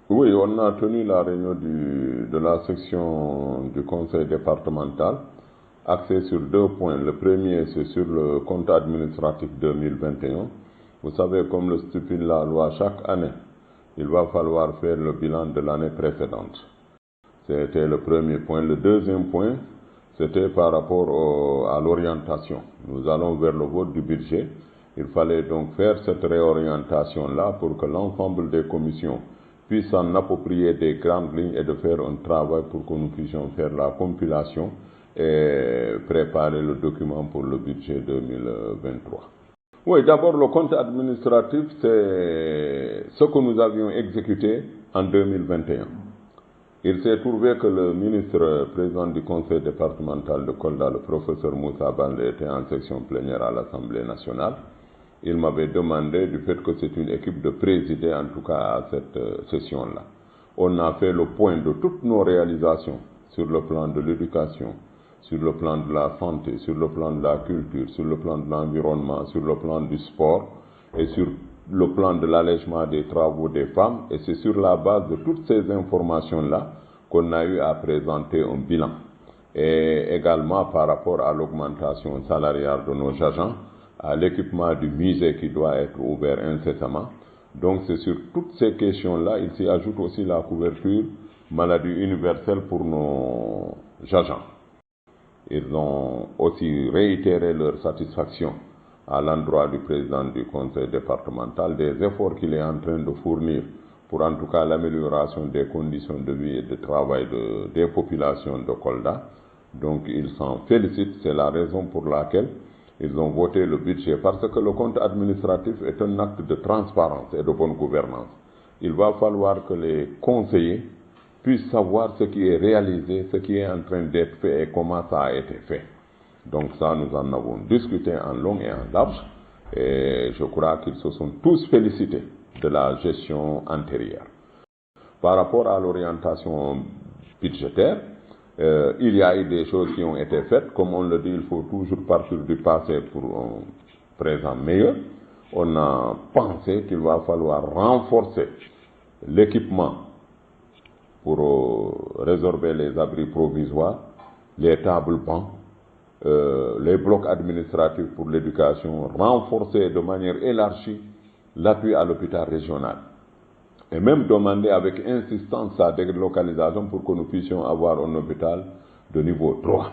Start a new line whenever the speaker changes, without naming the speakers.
Oui, on a tenu la réunion de la section du conseil départemental axée sur deux points. Le premier, c'est sur le compte administratif 2021. Vous savez, comme le stipule la loi, chaque année, il va falloir faire le bilan de l'année précédente. C'était le premier point. Le deuxième point, c'était par rapport à l'orientation. Nous allons vers le vote du budget. Il fallait donc faire cette réorientation-là pour que l'ensemble des commissions puissent s'en approprier des grandes lignes et de faire un travail pour que nous puissions faire la compilation et préparer le document pour le budget 2023. Oui, d'abord le compte administratif, c'est ce que nous avions exécuté en 2021. Il s'est trouvé que le ministre président du conseil départemental de Kolda, le professeur Moussa Baldé, était en section plénière à l'Assemblée nationale. Il m'avait demandé, du fait que c'est une équipe, de présider en tout cas à cette session-là. On a fait le point de toutes nos réalisations sur le plan de l'éducation, sur le plan de la santé, sur le plan de la culture, sur le plan de l'environnement, sur le plan du sport et sur le plan de l'allègement des travaux des femmes. Et c'est sur la base de toutes ces informations-là qu'on a eu à présenter un bilan. Et également par rapport à l'augmentation salariale de nos agents, à l'équipement du musée qui doit être ouvert incessamment. Donc c'est sur toutes ces questions-là, il s'y ajoute aussi la couverture maladie universelle pour nos agents. Ils ont aussi réitéré leur satisfaction à l'endroit du président du conseil départemental des efforts qu'il est en train de fournir pour en tout cas l'amélioration des conditions de vie et de travail des populations de Kolda. Donc ils s'en félicitent, c'est la raison pour laquelle ils ont voté le budget, parce que le compte administratif est un acte de transparence et de bonne gouvernance. Il va falloir que les conseillers puissent savoir ce qui est réalisé, ce qui est en train d'être fait et comment ça a été fait. Donc ça, nous en avons discuté en long et en large, et je crois qu'ils se sont tous félicités de la gestion antérieure. Par rapport à l'orientation budgétaire, il y a eu des choses qui ont été faites. Comme on le dit, il faut toujours partir du passé pour un présent meilleur. On a pensé qu'il va falloir renforcer l'équipement pour résorber les abris provisoires, les tables bancs, les blocs administratifs pour l'éducation, renforcer de manière élargie l'appui à l'hôpital régional. Et même demander avec insistance sa délocalisation pour que nous puissions avoir un hôpital de niveau 3.